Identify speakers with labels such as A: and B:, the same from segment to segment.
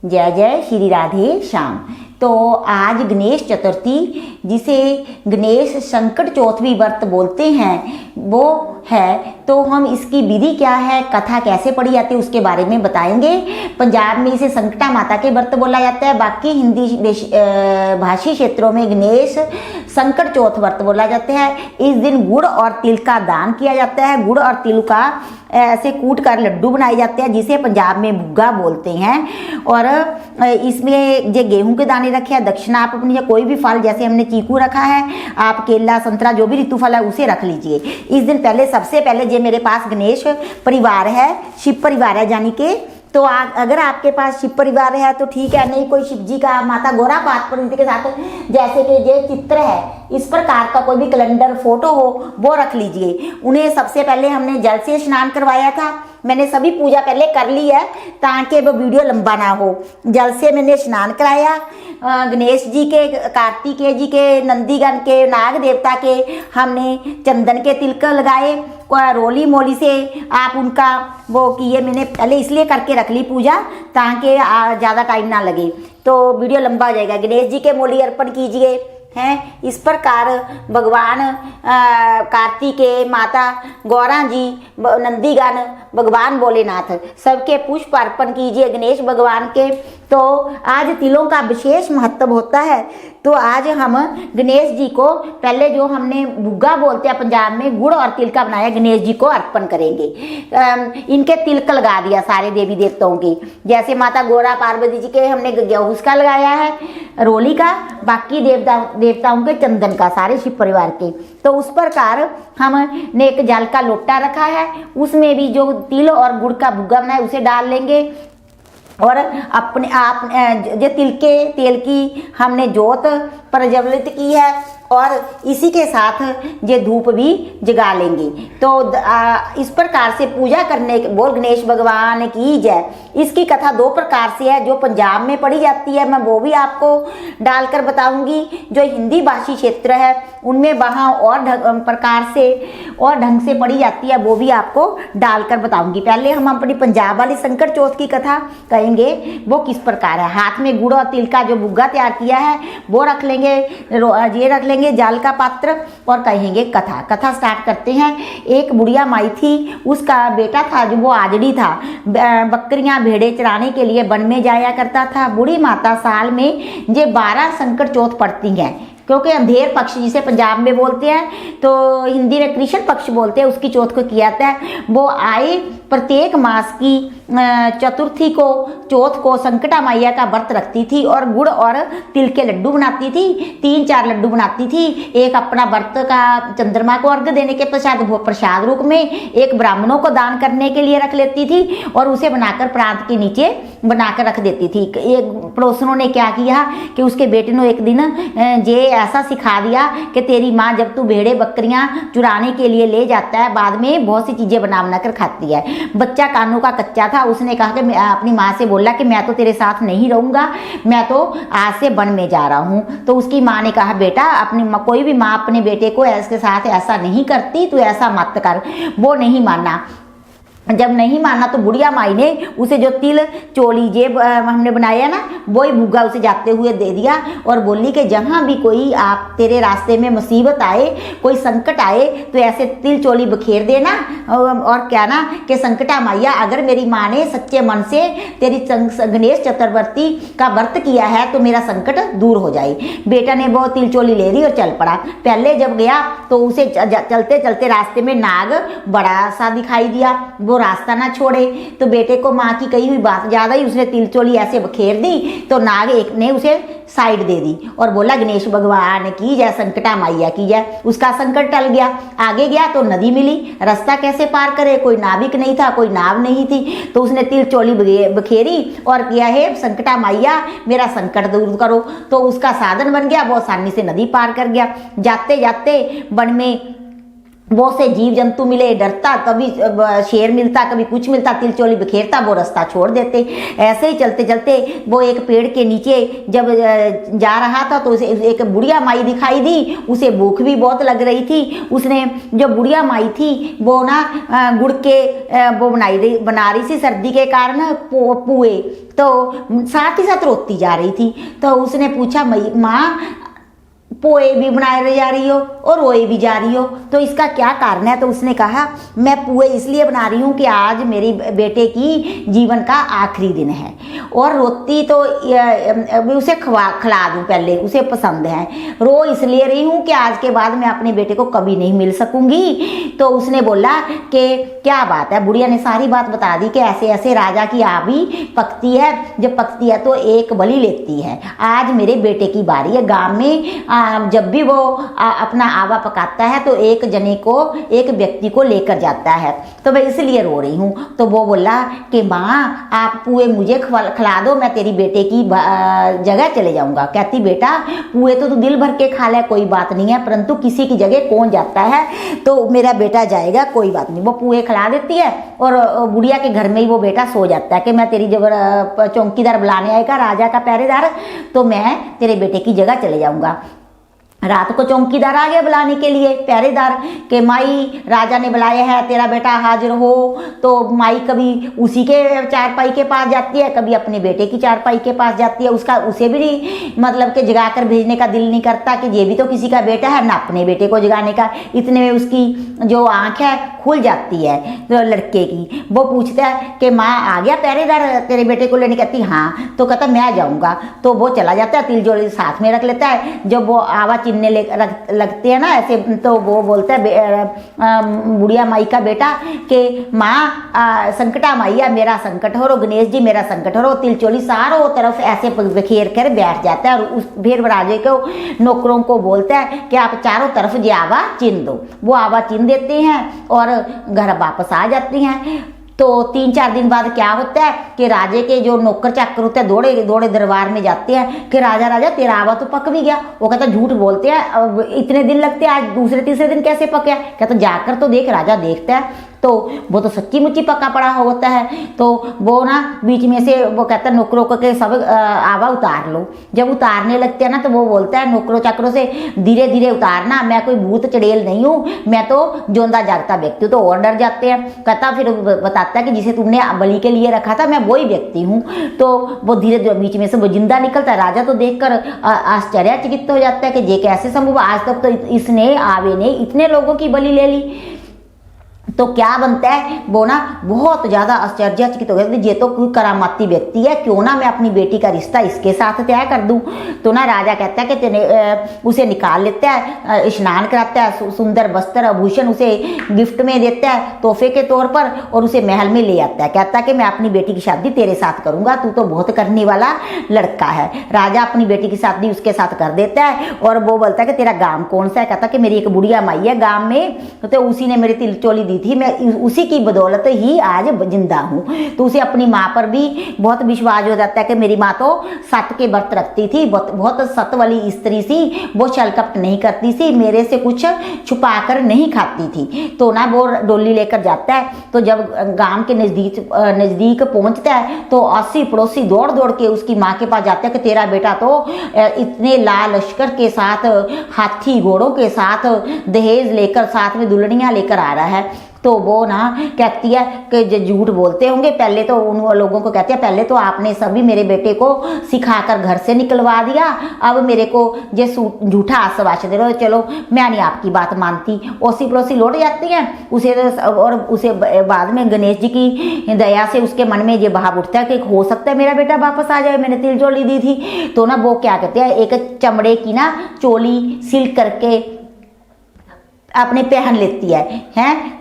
A: जय जय श्री राधे श्याम। तो आज गणेश चतुर्थी, जिसे गणेश संकट चौथ भी व्रत बोलते हैं, वो है। तो हम इसकी विधि क्या है, कथा कैसे पढ़ी जाती है, उसके बारे में बताएंगे। पंजाब में इसे संकटा माता के व्रत बोला जाता है, बाकी हिंदी भाषी क्षेत्रों में गणेश संकट चौथ व्रत बोला जाता है। इस दिन गुड़ और तिल का दान किया जाता है। गुड़ और तिल का ऐसे कूट कर लड्डू बनाए जाते हैं, जिसे पंजाब में भुग्गा बोलते हैं। और इसमें जो गेहूं के दाने रखे हैं, दक्षिणा आप अपनी कोई भी फल, जैसे हमने चीकू रखा है, आप केला संतरा जो भी ऋतु फल है उसे रख लीजिए। इस दिन पहले सबसे पहले जो मेरे पास गणेश परिवार है, शिव परिवार है, यानी कि तो अगर आपके पास शिव परिवार है तो ठीक है, नहीं कोई शिव जी का माता गौरा पाठ पर के साथ जैसे कि ये चित्र है, इस प्रकार का कोई भी कैलेंडर फोटो हो वो रख लीजिए। उन्हें सबसे पहले हमने जल से स्नान करवाया था। मैंने सभी पूजा पहले कर ली है ताकि वो वीडियो लंबा ना हो। जल से मैंने स्नान कराया। गणेश जी के, कार्तिकेय जी के, नंदीगण के, नाग देवता के हमने चंदन के तिलक लगाए। रोली मोली से आप उनका वो किए। मैंने पहले इसलिए करके रख ली पूजा ताकि ज़्यादा टाइम ना लगे, तो वीडियो लंबा हो जाएगा। गणेश जी के मोली अर्पण कीजिए हैं। इस प्रकार भगवान कार्तिकेय, माता गौरा जी, नंदीगण, भगवान भोलेनाथ सबके पुष्प अर्पण कीजिए गणेश भगवान के। तो आज तिलों का विशेष महत्व होता है। तो आज हम गणेश जी को पहले जो हमने भुग्गा बोलते हैं पंजाब में, गुड़ और तिल का बनाया, गणेश जी को अर्पण करेंगे। इनके तिलक लगा दिया सारे देवी देवताओं के, जैसे माता गौरा पार्वती जी के हमने गेहूं का लगाया है, रोली का, बाकी देवताओं के चंदन का, सारे शिव परिवार के। तो उस प्रकार हमने एक जल का लोटा रखा है, उसमें भी जो तिल और गुड़ का भुग्गा बनाया उसे डाल लेंगे। और अपने आप जो तेल की हमने जोत प्रज्वलित की है और इसी के साथ ये धूप भी जगा लेंगे। तो इस प्रकार से पूजा करने के बोल गणेश भगवान की जय। इसकी कथा दो प्रकार से है, जो पंजाब में पढ़ी जाती है मैं वो भी आपको डालकर बताऊंगी। जो हिंदी भाषी क्षेत्र है उनमें वहाँ और प्रकार से और ढंग से पढ़ी जाती है, वो भी आपको डालकर बताऊंगी। पहले हम अपनी पंजाब वाली संकट चौथ की कथा कहेंगे, वो किस प्रकार है। हाथ में गुड़ और तिल का जो भुग्गा तैयार किया है वो रख लेंगे, ये रख लेंगे जल का पात्र, और कहेंगे कथा स्टार्ट करते हैं। एक बुढ़िया माई थी, उसका बेटा था जो वो आजड़ी था, बकरियां भेड़े चराने के लिए वन में जाया करता था। बूढ़ी माता साल में ये 12 संकट चौथ पड़ती हैं, क्योंकि अंधेर पक्ष जिसे पंजाब में बोलते हैं, तो हिंदी में कृष्ण पक्ष बोलते हैं, उसकी चौथ को किया जाता है। वो आए प्रत्येक मास की चतुर्थी को, चौथ को संकटा मैया का व्रत रखती थी और गुड़ और तिल के लड्डू बनाती थी। 3-4 लड्डू बनाती थी। एक अपना व्रत का चंद्रमा को अर्घ देने के पश्चात प्रसाद रूप में, एक ब्राह्मणों को दान करने के लिए रख लेती थी और उसे बनाकर प्रांत के नीचे बनाकर रख देती थी। एक पड़ोसनों ने क्या किया कि उसके बेटे ने एक दिन ये ऐसा सिखा दिया कि तेरी माँ जब तू भेड़े बकरियां चुराने के लिए ले जाता है, बाद में बहुत सी चीजें बना कर खाती है। बच्चा कानों का कच्चा था, उसने कहा कि मैं अपनी माँ से बोला कि मैं तो तेरे साथ नहीं रहूंगा, मैं तो आज से वन में जा रहा हूँ। तो उसकी माँ ने कहा बेटा, अपनी कोई भी माँ अपने बेटे को इसके साथ ऐसा नहीं करती, तू ऐसा मत कर। वो नहीं माना। जब नहीं माना तो बुढ़िया माई ने उसे जो तिल चोली जे हमने बनाया ना, वही भुग्गा उसे जाते हुए दे दिया और बोली कि जहाँ भी कोई आप तेरे रास्ते में मुसीबत आए, कोई संकट आए, तो ऐसे तिल चोली बखेर देना और क्या ना कि संकटा मैया, अगर मेरी माँ ने सच्चे मन से तेरी गणेश चतुर्थी का व्रत किया है तो मेरा संकट दूर हो जाए। बेटा ने वो तिल चोली ले ली और चल पड़ा। पहले जब गया तो उसे चलते चलते रास्ते में नाग बड़ा सा दिखाई दिया, वो रास्ता ना छोड़े। तो बेटे को माँ की कही हुई बात ज्यादा ही उसने तिल चोली ऐसे बखेर दी, तो नाग एक ने उसे साइड दे दी और बोला गणेश भगवान की जय, संकटा मैया की जय। उसका संकट टल गया। आगे गया तो नदी मिली, रास्ता कैसे पार करे, कोई नाविक नहीं था, कोई नाव नहीं थी। तो उसने तिल चोली बखेरी और किया है संकटा मैया मेरा संकट दूर करो। तो उसका साधन बन गया, वो आसानी से नदी पार कर गया। जाते जाते वन में वो से जीव जंतु मिले डरता, कभी शेर मिलता, कभी कुछ मिलता, तिलचोली बिखेरता, वो रास्ता छोड़ देते। ऐसे ही चलते चलते वो एक पेड़ के नीचे जब जा रहा था तो उसे एक बुढ़िया माई दिखाई दी। उसे भूख भी बहुत लग रही थी। उसने, जो बुढ़िया माई थी वो ना गुड़ के वो बना रही थी सर्दी के कारण पुए, तो साथ ही साथ रोती जा रही थी। तो उसने पूछा, माँ पोए भी बनाए जा रही हो और रोए भी जा रही हो, तो इसका क्या कारण है? तो उसने कहा, मैं पुए इसलिए बना रही हूँ कि आज मेरे बेटे की जीवन का आखिरी दिन है, और रोती तो उसे खिला दूँ पहले, उसे पसंद है। रो इसलिए रही हूँ कि आज के बाद मैं अपने बेटे को कभी नहीं मिल सकूंगी। तो उसने बोला कि क्या बात है। बुढ़िया ने सारी बात बता दी कि ऐसे ऐसे राजा की आवी पकती है, जब पकती है तो एक बलि लेती है। आज मेरे बेटे की बारी है। गाँव में जब भी वो अपना आवा पकाता है तो एक जने को, एक व्यक्ति को लेकर जाता है, तो मैं इसलिए रो रही हूँ। तो वो बोला कि माँ आप पुए मुझे खिला दो, मैं तेरी बेटे की जगह चले जाऊँगा। कहती, बेटा पुए तो तू दिल भर के खा ले, कोई बात नहीं है, परंतु किसी की जगह कौन जाता है, तो मेरा बेटा जाएगा, कोई बात नहीं। वो पुए खिला देती है और बुढ़िया के घर में ही वो बेटा सो जाता है कि मैं तेरी जगह चौकीदार बुलाने आएगा, राजा का पहरेदार, तो मैं तेरे बेटे की जगह चले जाऊँगा। रात को चौकीदार आ गया बुलाने के लिए, पहरेदार, के माई राजा ने बुलाया है, तेरा बेटा हाजिर हो। तो माई कभी उसी के चारपाई के पास जाती है, कभी अपने बेटे की चारपाई के पास जाती है। उसे भी मतलब कि जगाकर भेजने का दिल नहीं करता कि ये भी तो किसी का बेटा है, ना अपने बेटे को जगाने का। इतने में उसकी जो आँख है खुल जाती है तो लड़के की। वो पूछता है कि माँ आ गया पहरेदार तेरे बेटे को लेने? कहती हाँ। तो कहता मैं जाऊँगा। तो वो चला जाता है, तिलजोड़ी साथ में रख लेता है। जब वो आवाज चिन्हने लगते हैं ना ऐसे, तो वो बोलता है बुढ़िया माई का बेटा कि माँ संकटा माइया मेरा संकट हो रो, गणेश जी मेरा संकट हो रो। तिलचोली सारों तरफ ऐसे बिखेर कर बैठ जाता है और उस फिर राजे को नौकरों को बोलता है कि आप चारों तरफ जो आवा चिन्ह दो। वो आवा चिन्ह देते हैं और घर वापस आ जाती हैं। तो 3-4 दिन बाद क्या होता है कि राजे के जो नौकर चाकर होते हैं दौड़े दौड़े दरबार में जाते हैं कि राजा तेरा आवा तो पक भी गया। वो कहता झूठ बोलते हैं, अब इतने दिन लगते हैं, आज दूसरे तीसरे दिन कैसे पका? कहता जाकर तो देख। राजा देखता है तो वो तो सच्ची मुच्ची पका पड़ा होता है। तो वो ना बीच में से वो कहता है नौकरों को के सब आवा उतार लो। जब उतारने लगते हैं ना तो वो बोलता है नौकरों चाकरों से, धीरे धीरे उतारना, मैं कोई भूत चड़ेल नहीं हूँ, मैं तो जोंदा जागता व्यक्ति हूँ। तो और डर जाते हैं। कहता फिर बताता है कि जिसे तुमने बलि के लिए रखा था मैं वही व्यक्ति हूँ। तो वो धीरे बीच में से वो जिंदा निकलता है। राजा तो देखकर आश्चर्यचकित हो जाता है कि ये कैसे संभव, आज तक तो इसने आवे ने इतने लोगों की बलि ले ली। तो क्या बनता है वो ना बहुत ज्यादा आश्चर्यचकित हो गया, ये तो कोई करामाती व्यक्ति है, क्यों ना मैं अपनी बेटी का रिश्ता इसके साथ तय कर दूं। तो ना राजा कहता है कि उसे निकाल लेता है, स्नान कराता है, सुंदर वस्त्र आभूषण उसे गिफ्ट में देता है तोहफे के तौर पर, और उसे महल में ले आता है। कहता है कि मैं अपनी बेटी की शादी तेरे साथ करूंगा, तू तो बहुत करने वाला लड़का है। राजा अपनी बेटी की शादी उसके साथ कर देता है। और वो बोलता है कि तेरा गांव कौन सा है? कहता कि मेरी एक बुढ़िया माई है गांव में, तो उसी ने मेरी तिलचोली दी थी, मैं उसी की बदौलत ही आज जिंदा हूँ। तो उसे अपनी माँ पर भी बहुत विश्वास हो जाता है कि मेरी माँ तो सत के व्रत रखती थी, बहुत सत वाली स्त्री सी, वो छल कपट नहीं करती थी, मेरे से कुछ छुपा कर नहीं खाती थी। तो ना वो डोली लेकर जाता है। तो जब गांव के नजदीक पहुंचता है तो 80 पड़ोसी दौड़ दौड़ के उसकी माँ के पास जाते हैं कि तेरा बेटा तो इतने लाल लश्कर के साथ, हाथी घोड़ों के साथ, दहेज लेकर, साथ में दुल्हनियां लेकर आ रहा है। तो वो ना कहती है कि जो झूठ बोलते होंगे, पहले तो उन लोगों को कहती है पहले तो आपने सभी मेरे बेटे को सिखाकर घर से निकलवा दिया, अब मेरे को ये झूठा आश्वासन दे रहे हो, चलो मैं नहीं आपकी बात मानती। ओसी पड़ोसी लौट जाती हैं उसे, और उसे बाद में गणेश जी की दया से उसके मन में ये भाव उठता है कि हो सकता है मेरा बेटा वापस आ जाए, मैंने तिलचोली दी थी। तो ना वो क्या कहते हैं, एक चमड़े की ना चोली सिल करके अपने पहन लेती है,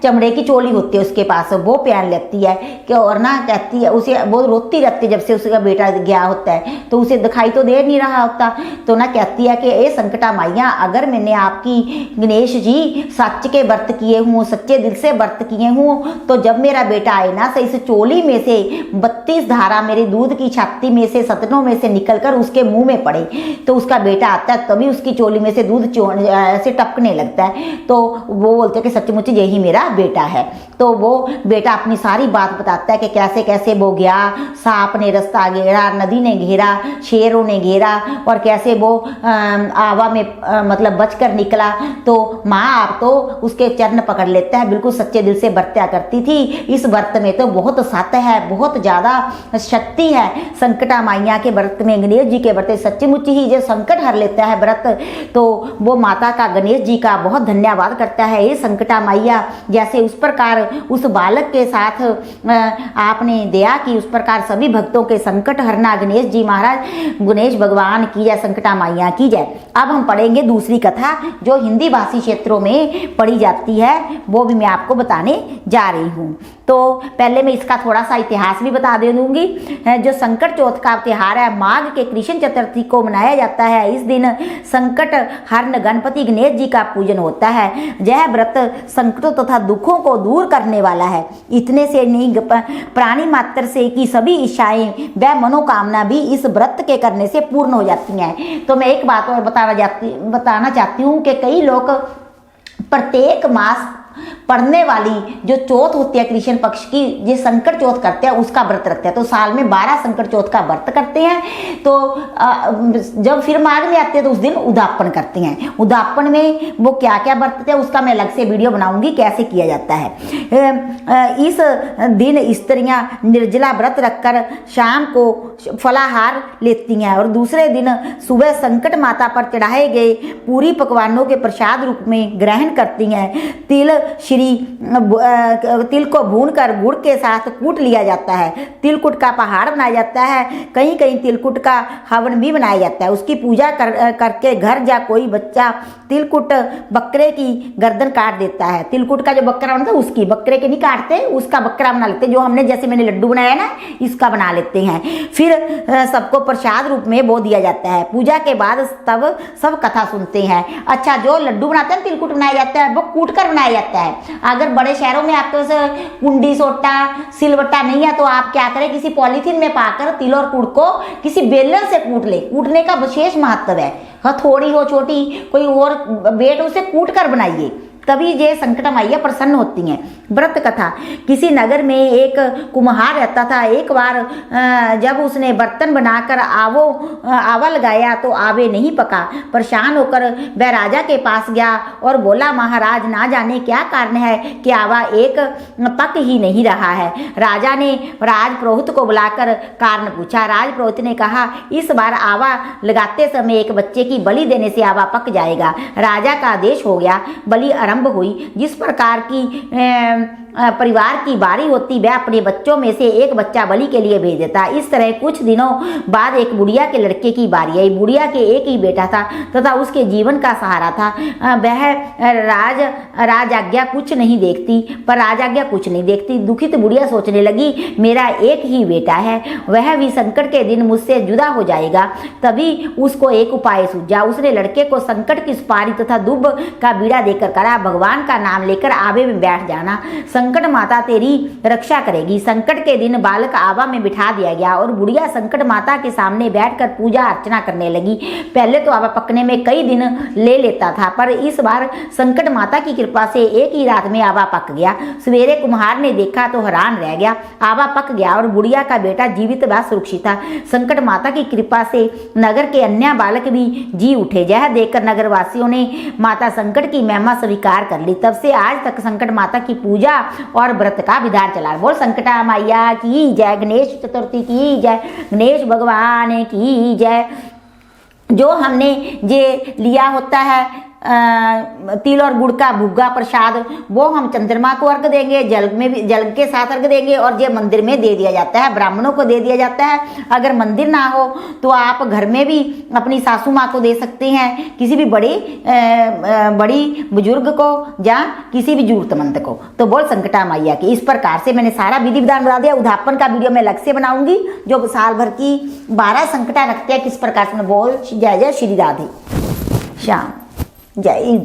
A: चमड़े की चोली होती है उसके पास, वो पहन लेती है कि, और ना कहती है उसे, वो रोती रहती है जब से उसका बेटा गया होता है, तो उसे दिखाई तो दे नहीं रहा होता। तो ना कहती है कि ए संकटा माइया, अगर मैंने आपकी गणेश जी सच के व्रत किए हूँ, सच्चे दिल से व्रत किए हूँ, तो जब मेरा बेटा आए ना तो इस चोली में से 32 धारा मेरे दूध की छाती में से, सतनों में से निकलकर उसके मुंह में पड़े, तो उसका बेटा आता है तभी उसकी चोली में से दूध ऐसे टपकने लगता है। तो तो वो बोलते हैं कि सचमुच यही मेरा बेटा है। तो वो बेटा अपनी सारी बात बताता है कि कैसे कैसे वो गया, सांप ने रास्ता घेरा, नदी ने घेरा, शेरों ने घेरा, और कैसे वो आवा में मतलब बचकर निकला। तो माँ आप तो उसके चरण पकड़ लेता है, बिल्कुल सच्चे दिल से व्रत्या करती थी। इस व्रत में तो बहुत सत्य है, बहुत ज़्यादा शक्ति है। संकटा माइया के व्रत में, गणेश जी के व्रत सच्चीमुच ही जो संकट हर लेता है व्रत, तो वो माता का, गणेश जी का बहुत धन्यवाद करता है। ये संकटा माइया, जैसे उस प्रकार उस बालक के साथ आपने दया की, उस प्रकार सभी भक्तों के संकट हरना गणेश जी महाराज, गणेश भगवान की जय, संकटा माइया की जय। अब हम पढ़ेंगे दूसरी कथा जो हिंदी भाषी क्षेत्रों में पढ़ी जाती है, वो भी मैं आपको बताने जा रही हूँ। तो पहले मैं इसका थोड़ा सा इतिहास भी बता दे दूंगी। जो संकट चौथ का त्योहार है, माघ के कृष्ण चतुर्थी को मनाया जाता है। इस दिन संकट हरण गणपति गणेश जी का पूजन होता है। यह व्रत संकटों तथा दुखों को दूर करने वाला है। इतने से नहीं, प्राणी मात्र से की सभी इच्छाएं व मनोकामना भी इस व्रत के करने से पूर्ण हो जाती हैं। तो मैं एक बात और बताना चाहती हूँ कि कई लोग प्रत्येक मास पढ़ने वाली जो चौथ होती है कृष्ण पक्ष की, ये संकट चौथ करते हैं, उसका व्रत रखते हैं। तो साल में 12 संकट चौथ का व्रत करते हैं। तो जब फिर माघ में आते हैं तो उस दिन उद्यापन करते हैं। उद्यापन में वो क्या क्या बरतते हैं उसका मैं अलग से वीडियो बनाऊंगी कैसे किया जाता है। इस दिन स्त्रियां निर्जला व्रत रखकर शाम को फलाहार लेती हैं और दूसरे दिन सुबह संकट माता पर चढ़ाए गए पूरी पकवानों के प्रसाद रूप में ग्रहण करती हैं। तिल को भूनकर गुड़ के साथ कूट लिया जाता है। तिलकुट का पहाड़ बनाया जाता है। कहीं कहीं तिलकुट का हवन भी बनाया जाता है। उसकी पूजा करके घर जा कोई बच्चा तिलकुट बकरे की गर्दन काट देता है। तिलकुट का जो बकरा बनता है उसकी, बकरे के नहीं काटते, उसका बकरा बना लेते, जो हमने जैसे मैंने लड्डू बनाया ना, इसका बना लेते हैं। फिर सबको प्रसाद रूप में वो दिया जाता है। पूजा के बाद तब सब कथा सुनते हैं। अच्छा, जो लड्डू बनाते हैं तिलकुट बनाया जाता है वो कूट कर बनाया जाता है। अगर बड़े शहरों में आपके पास कुंडी सोटा सिलवट्टा नहीं है तो आप क्या करें, किसी पॉलीथीन में पाकर तिल और गुड़ को किसी बेलन से कूट ले। कूटने का विशेष महत्व है। हथौड़ी हो छोटी, कोई और बेट, उसे कूट कर बनाइए, तभी ये संकटा माइया प्रसन्न होती हैं। व्रत कथा। किसी नगर में एक कुम्हार रहता था। एक बार जब उसने बर्तन बनाकर आवा लगाया तो आवे नहीं पका। परेशान होकर वह राजा के पास गया और बोला, महाराज ना जाने क्या कारण है कि आवा एक पक ही नहीं रहा है। राजा ने राजपुरोहित को बुलाकर कारण पूछा। राजपुरोहित ने कहा, इस बार आवा लगाते समय एक बच्चे की बलि देने से आवा पक जाएगा। राजा का आदेश हो गया। बलि आरंभ हुई। जिस प्रकार की परिवार की बारी होती, वह अपने बच्चों में से एक बच्चा बलि के लिए भेज देता। इस तरह कुछ दिनों बाद एक बुढ़िया के लड़के की बारी आई। बुढ़िया के एक ही बेटा था तथा उसके जीवन का सहारा था। वह राजाज्ञा कुछ नहीं देखती। दुखित बुढ़िया सोचने लगी, मेरा एक ही बेटा है, वह भी संकट के दिन मुझसे जुदा हो जाएगा। तभी उसको एक उपाय सूझा। उसने लड़के को संकट की सुपारी तथा दुब का बीड़ा देकर कहा, भगवान का नाम लेकर आवे में बैठ जाना, संकट माता तेरी रक्षा करेगी। संकट के दिन बालक आवा में बिठा दिया गया और बुढ़िया संकट माता के सामने बैठकर पूजा अर्चना करने लगी। पहले तो आवा पकने में कई दिन ले लेता था, पर इस बार संकट माता की कृपा से एक ही रात में आवा पक गया। सवेरे कुम्हार ने देखा तो हैरान रह गया। आवा पक गया और बुढ़िया का बेटा जीवित व सुरक्षित था। संकट माता की कृपा से नगर के अन्य बालक भी जी उठे। यह देखकर नगरवासियों ने माता संकट की महिमा स्वीकार कर ली। तब से आज तक संकट माता की पूजा और व्रत का विधान चला। बोल संकटा मैया की जय, गणेश चतुर्थी की जय, गणेश भगवान की जय। जो हमने ये लिया होता है तिल और गुड़ का भुग्गा प्रसाद, वो हम चंद्रमा को अर्घ देंगे, जल के साथ अर्घ देंगे और ये मंदिर में दे दिया जाता है, ब्राह्मणों को दे दिया जाता है। अगर मंदिर ना हो तो आप घर में भी अपनी सासू माँ को दे सकते हैं, किसी भी बड़ी बुजुर्ग को या किसी भी जरूरतमंद को। तो बोल संकटा मैया की। इस प्रकार से मैंने सारा विधि विधान बता दिया। उद्यापन का वीडियो मैं अलग से बनाऊंगी, जो साल भर की 12 संकटा रखते हैं, किस प्रकार से। बोल जय जय श्री राधे श्याम, जय।